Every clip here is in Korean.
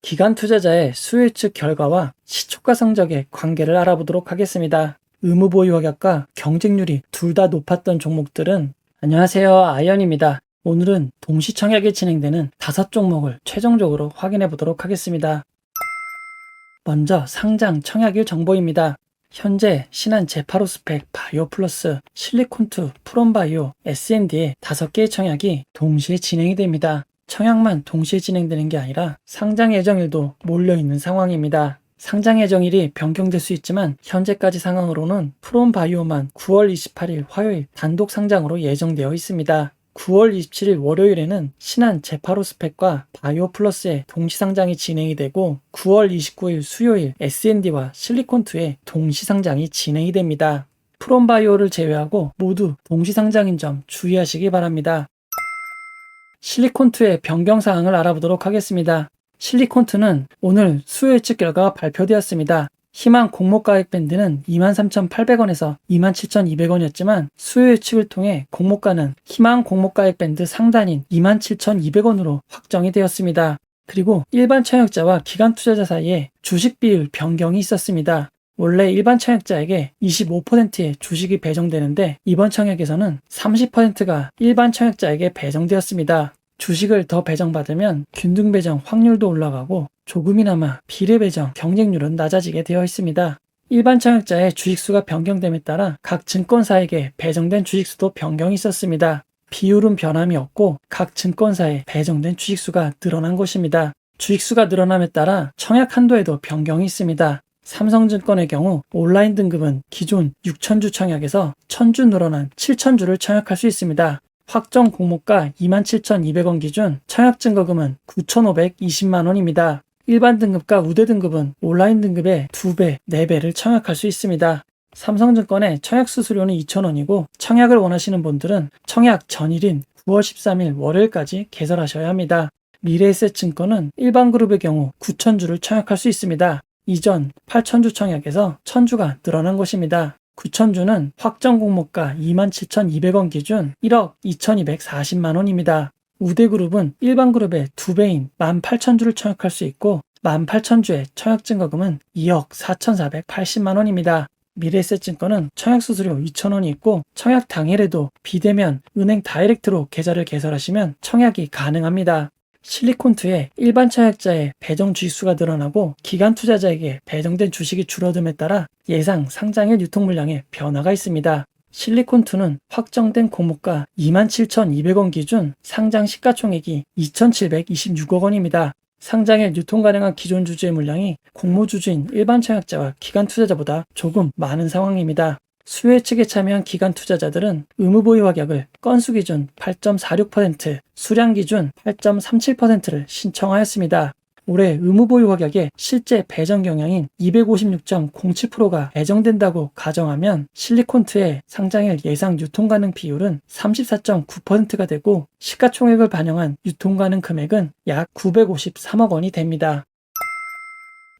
기관 투자자의 수요 예측 결과와 시초가 성적의 관계를 알아보도록 하겠습니다. 의무보유확약과 경쟁률이 둘 다 높았던 종목들은 안녕하세요, 아이언입니다. 오늘은 동시청약이 진행되는 5종목을 최종적으로 확인해 보도록 하겠습니다. 먼저 상장 청약일 정보입니다. 현재 신한 제파로스펙, 바이오플러스, 실리콘투, 프롬바이오, S&D의 5개의 청약이 동시에 진행이 됩니다. 청약만 동시에 진행되는 게 아니라 상장 예정일도 몰려있는 상황입니다. 상장 예정일이 변경될 수 있지만 현재까지 상황으로는 프롬바이오만 9월 28일 화요일 단독 상장으로 예정되어 있습니다. 9월 27일 월요일에는 신한 제파로스펙과 바이오플러스의 동시상장이 진행이 되고 9월 29일 수요일 S&D와 실리콘투의 동시상장이 진행이 됩니다. 프롬바이오를 제외하고 모두 동시상장인 점 주의하시기 바랍니다. 실리콘투의 변경사항을 알아보도록 하겠습니다. 실리콘투는 오늘 수요 예측 결과가 발표되었습니다. 희망 공모가액 밴드는 23,800원에서 27,200원이었지만 수요 예측을 통해 공모가는 희망 공모가액 밴드 상단인 27,200원으로 확정이 되었습니다. 그리고 일반 청약자와 기관 투자자 사이에 주식 비율 변경이 있었습니다. 원래 일반 청약자에게 25%의 주식이 배정되는데 이번 청약에서는 30%가 일반 청약자에게 배정되었습니다. 주식을 더 배정받으면 균등 배정 확률도 올라가고 조금이나마 비례 배정 경쟁률은 낮아지게 되어 있습니다. 일반 청약자의 주식수가 변경됨에 따라 각 증권사에게 배정된 주식수도 변경이 있었습니다. 비율은 변함이 없고 각 증권사에 배정된 주식수가 늘어난 것입니다. 주식수가 늘어남에 따라 청약 한도에도 변경이 있습니다. 삼성증권의 경우 온라인 등급은 기존 6,000주 청약에서 1,000주 늘어난 7,000주를 청약할 수 있습니다. 확정 공모가 27,200원 기준 청약 증거금은 9,520만원입니다. 일반 등급과 우대 등급은 온라인 등급의 2배, 4배를 청약할 수 있습니다. 삼성증권의 청약 수수료는 2,000원이고 청약을 원하시는 분들은 청약 전일인 9월 13일 월요일까지 개설하셔야 합니다. 미래에셋증권은 일반 그룹의 경우 9,000주를 청약할 수 있습니다. 이전 8,000주 청약에서 1,000주가 늘어난 것입니다. 9,000주는 확정 공모가 27,200원 기준 1억 2,240만원입니다. 우대그룹은 일반 그룹의 2배인 18,000주를 청약할 수 있고 18,000주의 청약 증거금은 2억 4,480만원입니다. 미래에셋증권은 청약 수수료 2,000원이 있고 청약 당일에도 비대면 은행 다이렉트로 계좌를 개설하시면 청약이 가능합니다. 실리콘투의 일반 청약자의 배정 주식수가 늘어나고 기관 투자자에게 배정된 주식이 줄어듦에 따라 예상 상장일 유통 물량에 변화가 있습니다. 실리콘투는 확정된 공모가 27,200원 기준 상장 시가총액이 2,726억 원입니다. 상장일 유통 가능한 기존 주주의 물량이 공모주주인 일반 청약자와 기관 투자자보다 조금 많은 상황입니다. 수요 예측에 참여한 기관 투자자들은 의무보유 확약을 건수 기준 8.46%, 수량 기준 8.37%를 신청하였습니다. 올해 의무보유 확약의 실제 배정 경향인 256.07%가 배정된다고 가정하면 실리콘투의 상장일 예상 유통 가능 비율은 34.9%가 되고 시가총액을 반영한 유통 가능 금액은 약 953억 원이 됩니다.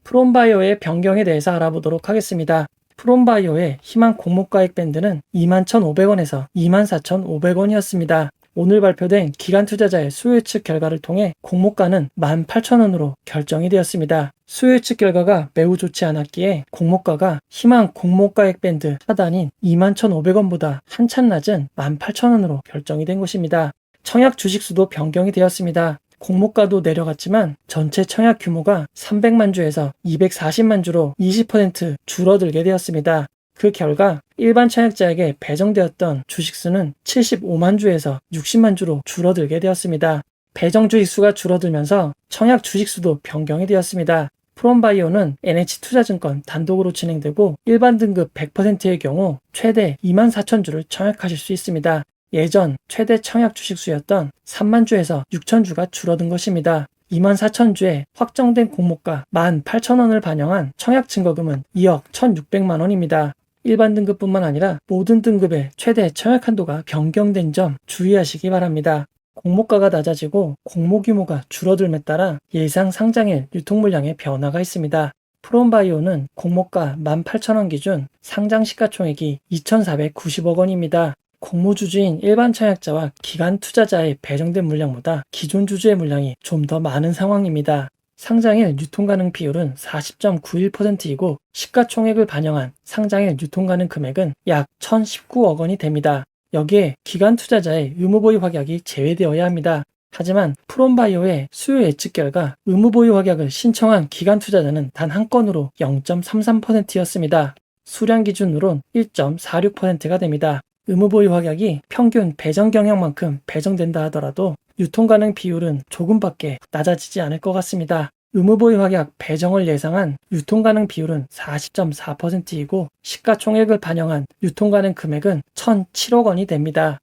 프롬바이오의 변경에 대해서 알아보도록 하겠습니다. 프롬바이오의 희망 공모가액 밴드는 21,500원에서 24,500원이었습니다. 오늘 발표된 기관 투자자의 수요 예측 결과를 통해 공모가는 18,000원으로 결정이 되었습니다. 수요 예측 결과가 매우 좋지 않았기에 공모가가 희망 공모가액 밴드 하단인 21,500원보다 한참 낮은 18,000원으로 결정이 된 것입니다. 청약 주식수도 변경이 되었습니다. 공모가도 내려갔지만 전체 청약 규모가 300만 주에서 240만 주로 20% 줄어들게 되었습니다. 그 결과 일반 청약자에게 배정되었던 주식수는 75만 주에서 60만 주로 줄어들게 되었습니다. 배정 주식수가 줄어들면서 청약 주식수도 변경이 되었습니다. 프롬바이오는 NH투자증권 단독으로 진행되고 일반 등급 100%의 경우 최대 24,000주를 청약하실 수 있습니다. 예전 최대 청약 주식수였던 3만 주에서 6천 주가 줄어든 것입니다. 24,000주에 확정된 공모가 18,000원을 반영한 청약 증거금은 2억 1,600만 원입니다. 일반 등급뿐만 아니라 모든 등급의 최대 청약 한도가 변경된 점 주의하시기 바랍니다. 공모가가 낮아지고 공모 규모가 줄어들음에 따라 예상 상장일 유통 물량에 변화가 있습니다. 프롬바이오는 공모가 18,000원 기준 상장 시가총액이 2,490억 원입니다. 공모주주인 일반 청약자와 기관 투자자의 배정된 물량보다 기존 주주의 물량이 좀 더 많은 상황입니다. 상장일 유통가능 비율은 40.91%이고 시가총액을 반영한 상장일 유통가능 금액은 약 1,019억 원이 됩니다. 여기에 기관 투자자의 의무보유 확약이 제외되어야 합니다. 하지만 프롬바이오의 수요 예측 결과 의무보유 확약을 신청한 기관 투자자는 단 한 건으로 0.33%였습니다. 수량 기준으론 1.46%가 됩니다. 의무보유 확약이 평균 배정 경향만큼 배정된다 하더라도 유통가능 비율은 조금밖에 낮아지지 않을 것 같습니다. 의무보유 확약 배정을 예상한 유통가능 비율은 40.4%이고 시가총액을 반영한 유통가능 금액은 1,007억 원이 됩니다.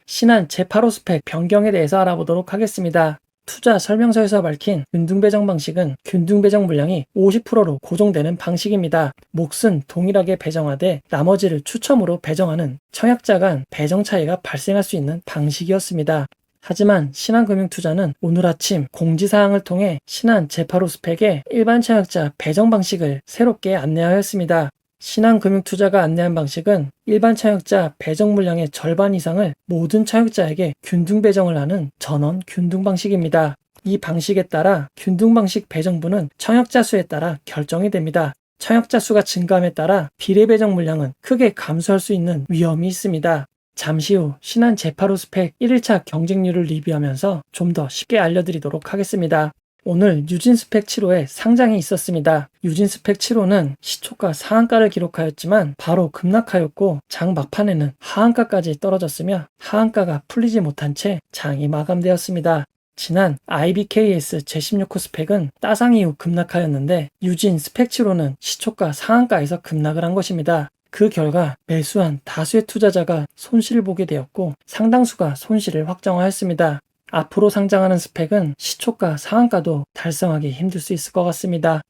신한 제8호 스펙 변경에 대해서 알아보도록 하겠습니다. 투자 설명서에서 밝힌 균등배정 방식은 균등배정 물량이 50%로 고정되는 방식입니다. 몫은 동일하게 배정하되 나머지를 추첨으로 배정하는 청약자 간 배정 차이가 발생할 수 있는 방식이었습니다. 하지만 신한금융투자는 오늘 아침 공지사항을 통해 신한 제8호 스펙의 일반 청약자 배정 방식을 새롭게 안내하였습니다. 신한금융투자가 안내한 방식은 일반 청약자 배정 물량의 절반 이상을 모든 청약자에게 균등 배정을 하는 전원 균등 방식입니다. 이 방식에 따라 균등 방식 배정분은 청약자 수에 따라 결정이 됩니다. 청약자 수가 증가함에 따라 비례 배정 물량은 크게 감소할 수 있는 위험이 있습니다. 잠시 후 신한 제8호 스펙 1일차 경쟁률을 리뷰하면서 좀 더 쉽게 알려드리도록 하겠습니다. 오늘 유진 스펙 7호에 상장이 있었습니다. 유진 스펙 7호는 시초가 상한가를 기록하였지만 바로 급락하였고 장 막판에는 하한가까지 떨어졌으며 하한가가 풀리지 못한 채 장이 마감되었습니다. 지난 IBKS 제16호 스펙은 따상 이후 급락하였는데 유진 스펙 7호는 시초가 상한가에서 급락을 한 것입니다. 그 결과 매수한 다수의 투자자가 손실을 보게 되었고 상당수가 손실을 확정하였습니다. 앞으로 상장하는 스펙은 시초가 상한가도 달성하기 힘들 수 있을 것 같습니다.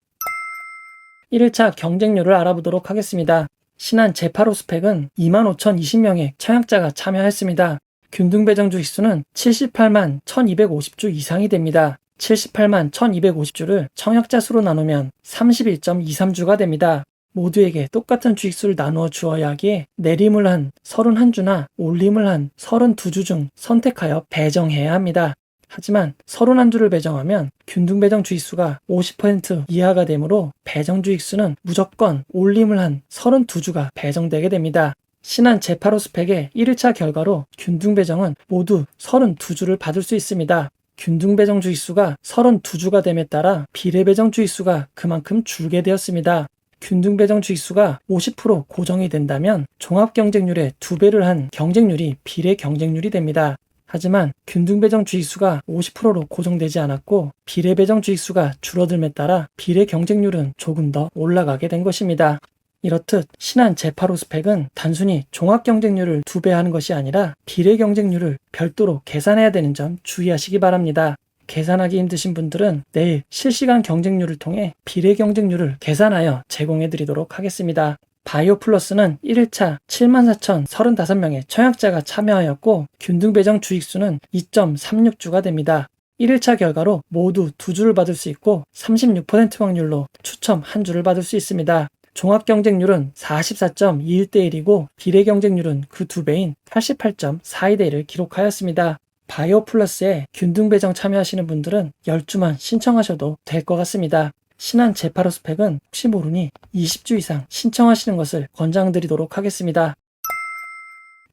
1일차 경쟁률을 알아보도록 하겠습니다. 신한 제8호 스펙은 25,020명의 청약자가 참여했습니다. 균등배정 주식수는 78만 1,250주 이상이 됩니다. 78만 1,250주를 청약자 수로 나누면 31.23주가 됩니다. 모두에게 똑같은 주식수를 나누어 주어야 하기에 내림을 한 31주나 올림을 한 32주 중 선택하여 배정해야 합니다. 하지만 31주를 배정하면 균등배정 주식수가 50% 이하가 되므로 배정 주식수는 무조건 올림을 한 32주가 배정되게 됩니다. 신한 제8호 스펙의 1일차 결과로 균등배정은 모두 32주를 받을 수 있습니다. 균등배정 주식수가 32주가 됨에 따라 비례배정 주식수가 그만큼 줄게 되었습니다. 균등배정 주식수가 50% 고정이 된다면 종합경쟁률의 2배를 한 경쟁률이 비례 경쟁률이 됩니다. 하지만 균등배정 주식수가 50%로 고정되지 않았고 비례배정 주식수가 줄어듦에 따라 비례 경쟁률은 조금 더 올라가게 된 것입니다. 이렇듯 신한 제8호 스펙은 단순히 종합경쟁률을 2배 하는 것이 아니라 비례 경쟁률을 별도로 계산해야 되는 점 주의하시기 바랍니다. 계산하기 힘드신 분들은 내일 실시간 경쟁률을 통해 비례 경쟁률을 계산하여 제공해 드리도록 하겠습니다. 바이오플러스는 1일차 74,035명의 청약자가 참여하였고 균등배정 주식수는 2.36주가 됩니다. 1일차 결과로 모두 2주를 받을 수 있고 36% 확률로 추첨 1주를 받을 수 있습니다. 종합경쟁률은 44.21대1이고 비례경쟁률은 그 2배인 88.42대1을 기록하였습니다. 바이오플러스에 균등배정 참여하시는 분들은 10주만 신청하셔도 될 것 같습니다. 신한 제8호 스펙은 혹시 모르니 20주 이상 신청하시는 것을 권장드리도록 하겠습니다.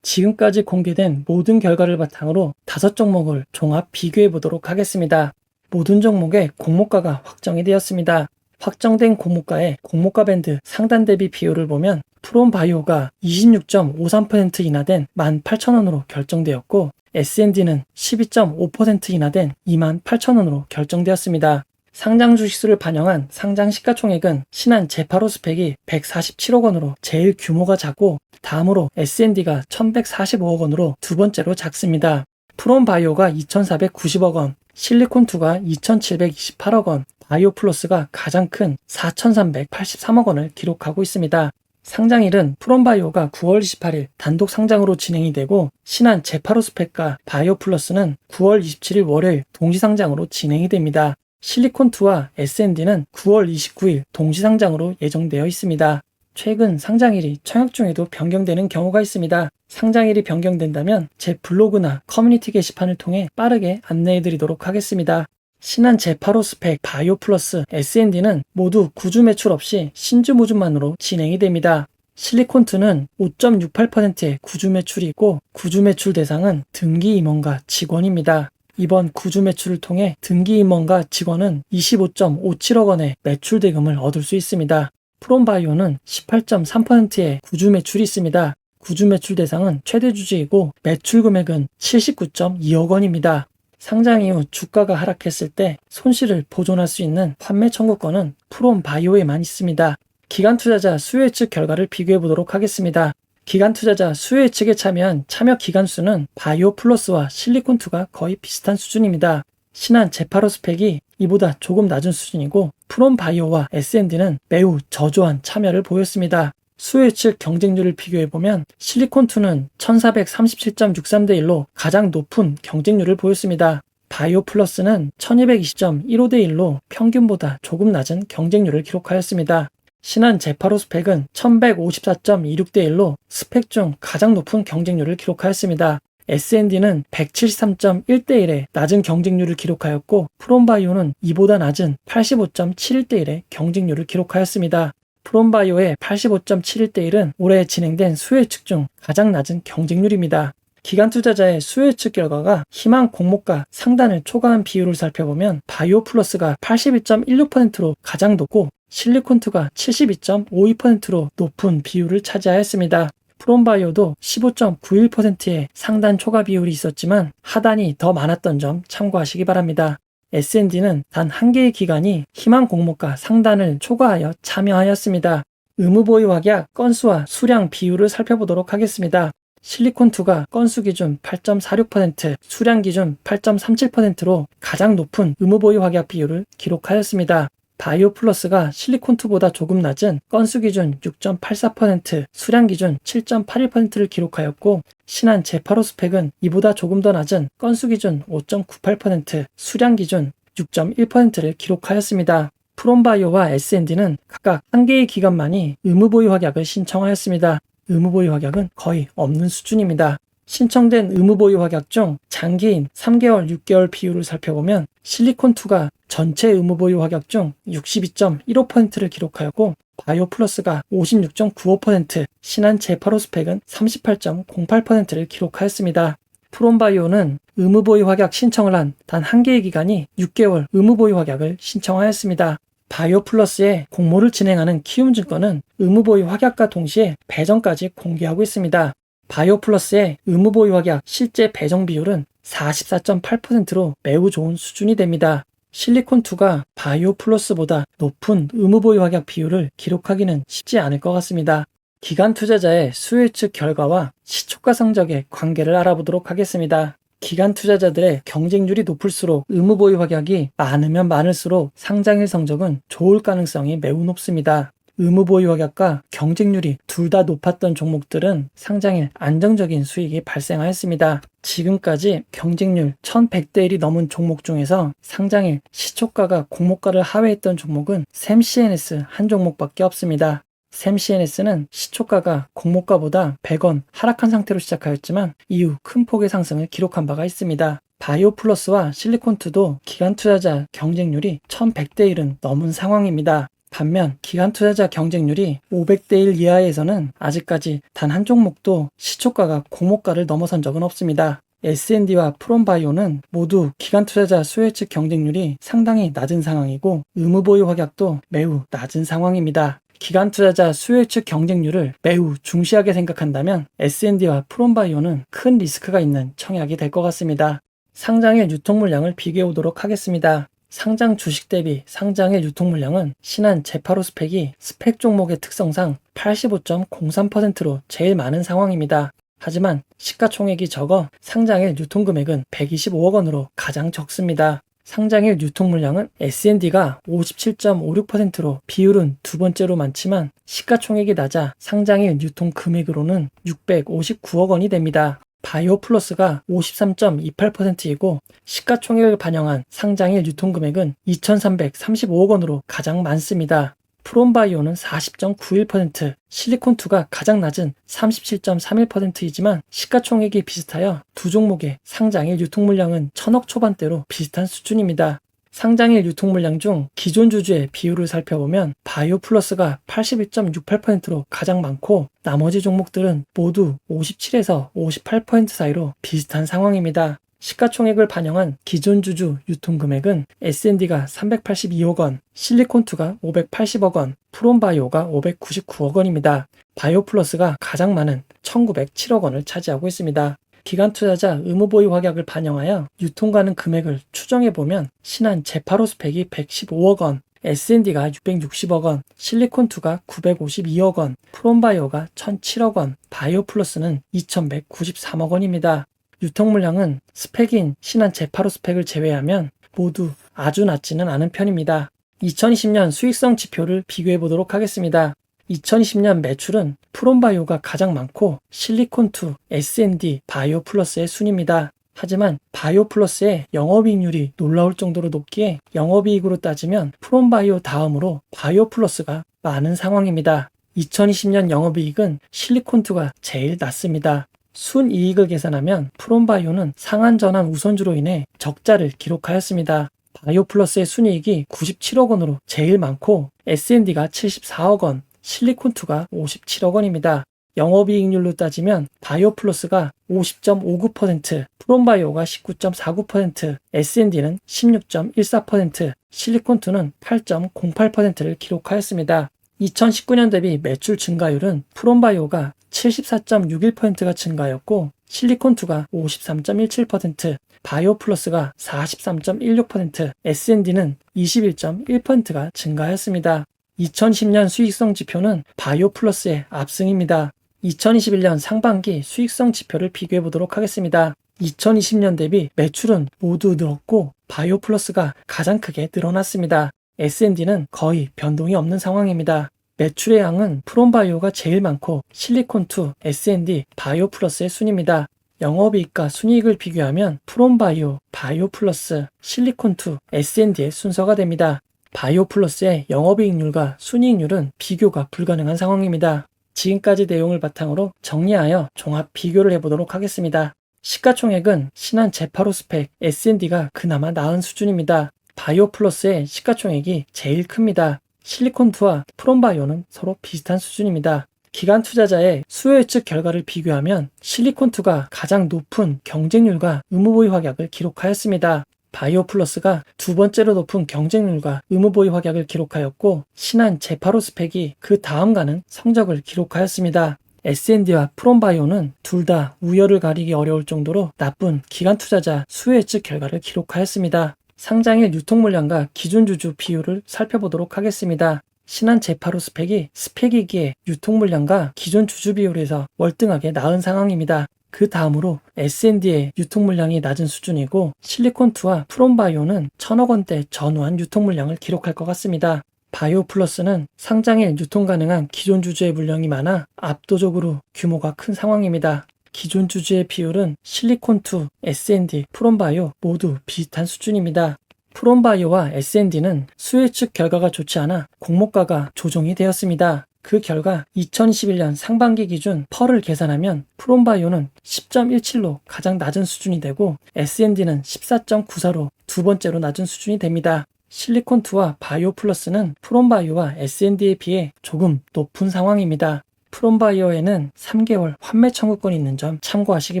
지금까지 공개된 모든 결과를 바탕으로 5종목을 종합 비교해 보도록 하겠습니다. 모든 종목의 공모가가 확정이 되었습니다. 확정된 공모가의 공모가 밴드 상단 대비 비율을 보면 프롬바이오가 26.53% 인하된 18,000원으로 결정되었고 S&D는 12.5% 인하된 28,000원으로 결정되었습니다. 상장 주식수를 반영한 상장 시가총액은 신한 제8호 스펙이 147억 원으로 제일 규모가 작고 다음으로 S&D가 1,145억 원으로 두 번째로 작습니다. 프롬바이오가 2,490억 원, 실리콘2가 2,728억 원, 바이오플러스가 가장 큰 4,383억 원을 기록하고 있습니다. 상장일은 프롬바이오가 9월 28일 단독 상장으로 진행이 되고 신한 제8호 스펙과 바이오플러스는 9월 27일 월요일 동시상장으로 진행이 됩니다. 실리콘2와 S&D는 9월 29일 동시상장으로 예정되어 있습니다. 최근 상장일이 청약 중에도 변경되는 경우가 있습니다. 상장일이 변경된다면 제 블로그나 커뮤니티 게시판을 통해 빠르게 안내해드리도록 하겠습니다. 신한 제파로스펙, 바이오플러스, S&D는 모두 구주 매출 없이 신주 모집만으로 진행이 됩니다. 실리콘2는 5.68%의 구주 매출이 있고 구주 매출 대상은 등기 임원과 직원입니다. 이번 구주 매출을 통해 등기 임원과 직원은 25.57억 원의 매출 대금을 얻을 수 있습니다. 프롬바이오는 18.3%의 구주 매출이 있습니다. 구주 매출 대상은 최대 주주이고 매출 금액은 79.2억 원입니다. 상장 이후 주가가 하락했을 때 손실을 보존할 수 있는 판매 청구권은 프롬바이오에만 있습니다. 기관 투자자 수요 예측 결과를 비교해 보도록 하겠습니다. 기관 투자자 수요 예측에 참여한 참여 기관 수는 바이오플러스와 실리콘2가 거의 비슷한 수준입니다. 신한 제파로스펙이 이보다 조금 낮은 수준이고 프롬바이오와 S&D는 매우 저조한 참여를 보였습니다. 수요 예측 경쟁률을 비교해보면 실리콘2는 1437.63대 1로 가장 높은 경쟁률을 보였습니다. 바이오플러스는 1220.15대 1로 평균보다 조금 낮은 경쟁률을 기록하였습니다. 신한 제파로스펙은 1154.26대 1로 스펙 중 가장 높은 경쟁률을 기록하였습니다. S&D는 173.1대 1의 낮은 경쟁률을 기록하였고 프롬바이오는 이보다 낮은 85.71대 1의 경쟁률을 기록하였습니다. 프롬바이오의 85.71대 1은 올해 진행된 수요 예측 중 가장 낮은 경쟁률입니다. 기관 투자자의 수요 예측 결과가 희망 공모가 상단을 초과한 비율을 살펴보면 바이오플러스가 81.16%로 가장 높고 실리콘2가 72.52%로 높은 비율을 차지하였습니다. 프롬바이오도 15.91%의 상단 초과 비율이 있었지만 하단이 더 많았던 점 참고하시기 바랍니다. S&D는 단 한 개의 기관이 희망 공모가 상단을 초과하여 참여하였습니다. 의무 보유 확약 건수와 수량 비율을 살펴보도록 하겠습니다. 실리콘2가 건수 기준 8.46%, 수량 기준 8.37%로 가장 높은 의무 보유 확약 비율을 기록하였습니다. 바이오플러스가 실리콘2보다 조금 낮은 건수 기준 6.84%, 수량 기준 7.81%를 기록하였고 신한 제파로스펙은 이보다 조금 더 낮은 건수 기준 5.98%, 수량 기준 6.1%를 기록하였습니다. 프롬바이오와 S&D는 각각 한 개의 기관만이 의무보유 확약을 신청하였습니다. 의무보유 확약은 거의 없는 수준입니다. 신청된 의무보유 확약 중 장기인 3개월, 6개월 비율을 살펴보면 실리콘2가 전체 의무보유 확약 중 62.15%를 기록하였고 바이오플러스가 56.95%, 신한 제파로스펙은 38.08%를 기록하였습니다. 프롬바이오는 의무보유 확약 신청을 한 단 한 개의 기관이 6개월 의무보유 확약을 신청하였습니다. 바이오플러스의 공모를 진행하는 키움증권은 의무보유 확약과 동시에 배정까지 공개하고 있습니다. 바이오플러스의 의무보유 확약 실제 배정 비율은 44.8%로 매우 좋은 수준이 됩니다. 실리콘2가 바이오플러스보다 높은 의무보유 확약 비율을 기록하기는 쉽지 않을 것 같습니다. 기관 투자자의 수요 예측 결과와 시초가 성적의 관계를 알아보도록 하겠습니다. 기관 투자자들의 경쟁률이 높을수록 의무보유 확약이 많으면 많을수록 상장일 성적은 좋을 가능성이 매우 높습니다. 의무보유 확약과 경쟁률이 둘 다 높았던 종목들은 상장일 안정적인 수익이 발생하였습니다. 지금까지 경쟁률 1100대 1이 넘은 종목 중에서 상장일 시초가가 공모가를 하회했던 종목은 샘CNS 한 종목밖에 없습니다. 샘CNS는 시초가가 공모가보다 100원 하락한 상태로 시작하였지만 이후 큰 폭의 상승을 기록한 바가 있습니다. 바이오플러스와 실리콘2도 기관 투자자 경쟁률이 1100대 1은 넘은 상황입니다. 반면 기관 투자자 경쟁률이 500대 1 이하에서는 아직까지 단 한 종목도 시초가가 공모가를 넘어선 적은 없습니다. S&D와 프롬바이오는 모두 기관 투자자 수요 예측 경쟁률이 상당히 낮은 상황이고 의무보유 확약도 매우 낮은 상황입니다. 기관 투자자 수요 예측 경쟁률을 매우 중시하게 생각한다면 S&D와 프롬바이오는 큰 리스크가 있는 청약이 될 것 같습니다. 상장일 유통 물량을 비교해 보도록 하겠습니다. 상장 주식 대비 상장일 유통 물량은 신한 제파로스펙이 스펙 종목의 특성상 85.03%로 제일 많은 상황입니다. 하지만 시가총액이 적어 상장일 유통금액은 125억 원으로 가장 적습니다. 상장일 유통 물량은 S&D가 57.56%로 비율은 두 번째로 많지만 시가총액이 낮아 상장일 유통 금액으로는 659억 원이 됩니다. 바이오플러스가 53.28%이고 시가총액을 반영한 상장일 유통금액은 2,335억 원으로 가장 많습니다. 프롬바이오는 40.91%, 실리콘2가 가장 낮은 37.31%이지만 시가총액이 비슷하여 두 종목의 상장일 유통 물량은 1,000억 초반대로 비슷한 수준입니다. 상장일 유통 물량 중 기존 주주의 비율을 살펴보면 바이오 플러스가 81.68%로 가장 많고 나머지 종목들은 모두 57에서 58% 사이로 비슷한 상황입니다. 시가총액을 반영한 기존 주주 유통 금액은 S&D가 382억 원, 실리콘2가 580억 원, 프롬바이오가 599억 원입니다. 바이오 플러스가 가장 많은 1907억 원을 차지하고 있습니다. 기관 투자자 의무 보유 확약을 반영하여 유통 가능 금액을 추정해보면 신한 제파로 스펙이 115억 원, S&D가 660억 원, 실리콘2가 952억 원, 프롬바이오가 1007억 원, 바이오 플러스는 2193억 원입니다. 유통 물량은 스펙인 신한 제파로 스펙을 제외하면 모두 아주 낮지는 않은 편입니다. 2020년 수익성 지표를 비교해 보도록 하겠습니다. 2020년 매출은 프롬바이오가 가장 많고 실리콘2, S&D, 바이오 플러스의 순입니다. 하지만 바이오 플러스의 영업이익률이 놀라울 정도로 높기에 영업이익으로 따지면 프롬바이오 다음으로 바이오 플러스가 많은 상황입니다. 2020년 영업이익은 실리콘2가 제일 낮습니다. 순이익을 계산하면 프롬바이오는 상한전환 우선주로 인해 적자를 기록하였습니다. 바이오 플러스의 순이익이 97억 원으로 제일 많고 S&D가 74억 원, 실리콘2가 57억 원입니다. 영업이익률로 따지면 바이오 플러스가 50.59%, 프롬바이오가 19.49%, S&D는 16.14%, 실리콘2는 8.08%를 기록하였습니다. 2019년 대비 매출 증가율은 프롬바이오가 74.61%가 증가하였고 실리콘2가 53.17%, 바이오 플러스가 43.16%, S&D는 21.1%가 증가하였습니다. 2010년 수익성 지표는 바이오 플러스의 압승입니다. 2021년 상반기 수익성 지표를 비교해 보도록 하겠습니다. 2020년 대비 매출은 모두 늘었고 바이오 플러스가 가장 크게 늘어났습니다. S&D는 거의 변동이 없는 상황입니다. 매출의 양은 프롬바이오가 제일 많고 실리콘2, S&D, 바이오 플러스의 순입니다. 영업이익과 순이익을 비교하면 프롬바이오, 바이오 플러스, 실리콘2, S&D의 순서가 됩니다. 바이오 플러스의 영업이익률과 순이익률은 비교가 불가능한 상황입니다. 지금까지 내용을 바탕으로 정리하여 종합 비교를 해보도록 하겠습니다. 시가총액은 신한 제파로 스펙, S&D가 그나마 나은 수준입니다. 바이오 플러스의 시가총액이 제일 큽니다. 실리콘2와 프롬바이오는 서로 비슷한 수준입니다. 기관 투자자의 수요 예측 결과를 비교하면 실리콘2가 가장 높은 경쟁률과 의무보유 확약을 기록하였습니다. 바이오 플러스가 두 번째로 높은 경쟁률과 의무보유 확약을 기록하였고 신한 제파로 스펙이 그 다음가는 성적을 기록하였습니다. S&D와 프롬바이오는 둘 다 우열을 가리기 어려울 정도로 나쁜 기관 투자자 수요 예측 결과를 기록하였습니다. 상장일 유통 물량과 기존 주주 비율을 살펴보도록 하겠습니다. 신한 제파로 스펙이 스펙이기에 유통 물량과 기존 주주 비율에서 월등하게 나은 상황입니다. 그 다음으로 S&D의 유통 물량이 낮은 수준이고 실리콘2와 프롬바이오는 1000억 원대 전후한 유통 물량을 기록할 것 같습니다. 바이오 플러스는 상장일 유통 가능한 기존 주주의 물량이 많아 압도적으로 규모가 큰 상황입니다. 기존 주주의 비율은 실리콘2, S&D, 프롬바이오 모두 비슷한 수준입니다. 프롬바이오와 S&D는 수요 예측 결과가 좋지 않아 공모가가 조정이 되었습니다. 그 결과 2021년 상반기 기준 펄을 계산하면 프롬바이오는 10.17로 가장 낮은 수준이 되고 S&D는 14.94로 두 번째로 낮은 수준이 됩니다. 실리콘2와 바이오 플러스는 프롬바이오와 S&D에 비해 조금 높은 상황입니다. 프롬바이오에는 3개월 환매 청구권이 있는 점 참고하시기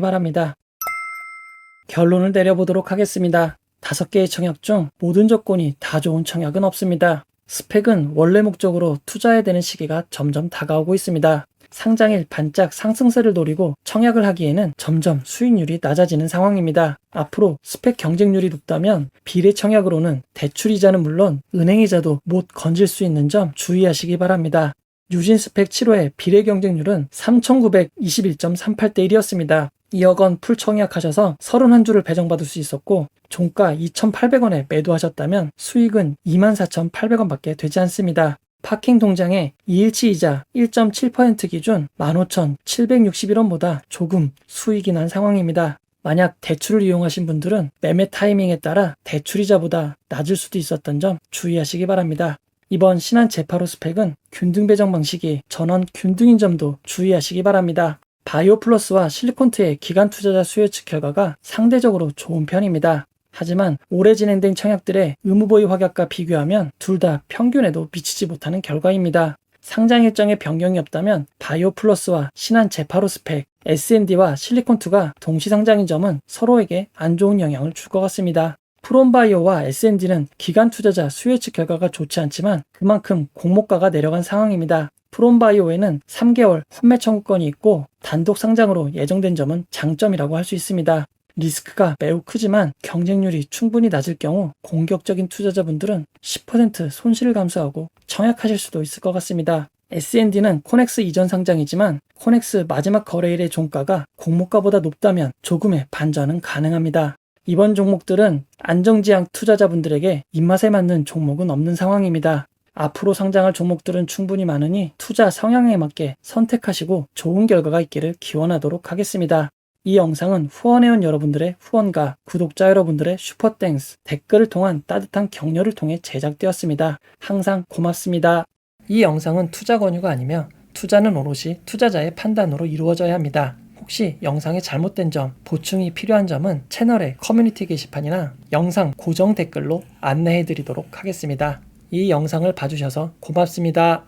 바랍니다. 결론을 내려보도록 하겠습니다. 5개의 청약 중 모든 조건이 다 좋은 청약은 없습니다. 스펙은 원래 목적으로 투자해야 되는 시기가 점점 다가오고 있습니다. 상장일 반짝 상승세를 노리고 청약을 하기에는 점점 수익률이 낮아지는 상황입니다. 앞으로 스펙 경쟁률이 높다면 비례 청약으로는 대출이자는 물론 은행이자도 못 건질 수 있는 점 주의하시기 바랍니다. 유진 스펙 7호의 비례 경쟁률은 3,921.38대 1이었습니다. 2억 원 풀 청약하셔서 31주를 배정받을 수 있었고 종가 2,800원에 매도하셨다면 수익은 24,800원밖에 되지 않습니다. 파킹 통장의 2일치 이자 1.7% 기준 15,761원보다 조금 수익이 난 상황입니다. 만약 대출을 이용하신 분들은 매매 타이밍에 따라 대출이자보다 낮을 수도 있었던 점 주의하시기 바랍니다. 이번 신한 제파로 스펙은 균등 배정 방식이 전원 균등인 점도 주의하시기 바랍니다. 바이오 플러스와 실리콘2의 기관 투자자 수요 예측 결과가 상대적으로 좋은 편입니다. 하지만 올해 진행된 청약들의 의무보유 확약과 비교하면 둘 다 평균에도 미치지 못하는 결과입니다. 상장 일정의 변경이 없다면 바이오플러스와 신한 제파로 스펙, S&D와 실리콘2가 동시 상장인 점은 서로에게 안 좋은 영향을 줄 것 같습니다. 프롬바이오와 S&D는 기관 투자자 수요 예측 결과가 좋지 않지만 그만큼 공모가가 내려간 상황입니다. 프롬바이오에는 3개월 환매 청구권이 있고 단독 상장으로 예정된 점은 장점이라고 할 수 있습니다. 리스크가 매우 크지만 경쟁률이 충분히 낮을 경우 공격적인 투자자분들은 10% 손실을 감수하고 청약하실 수도 있을 것 같습니다. S&D는 코넥스 이전 상장이지만 코넥스 마지막 거래일의 종가가 공모가보다 높다면 조금의 반전은 가능합니다. 이번 종목들은 안정지향 투자자분들에게 입맛에 맞는 종목은 없는 상황입니다. 앞으로 상장할 종목들은 충분히 많으니 투자 성향에 맞게 선택하시고 좋은 결과가 있기를 기원하도록 하겠습니다. 이 영상은 후원해온 여러분들의 후원과 구독자 여러분들의 슈퍼땡스, 댓글을 통한 따뜻한 격려를 통해 제작되었습니다. 항상 고맙습니다. 이 영상은 투자 권유가 아니며 투자는 오롯이 투자자의 판단으로 이루어져야 합니다. 혹시 영상에 잘못된 점, 보충이 필요한 점은 채널의 커뮤니티 게시판이나 영상 고정 댓글로 안내해드리도록 하겠습니다. 이 영상을 봐주셔서 고맙습니다.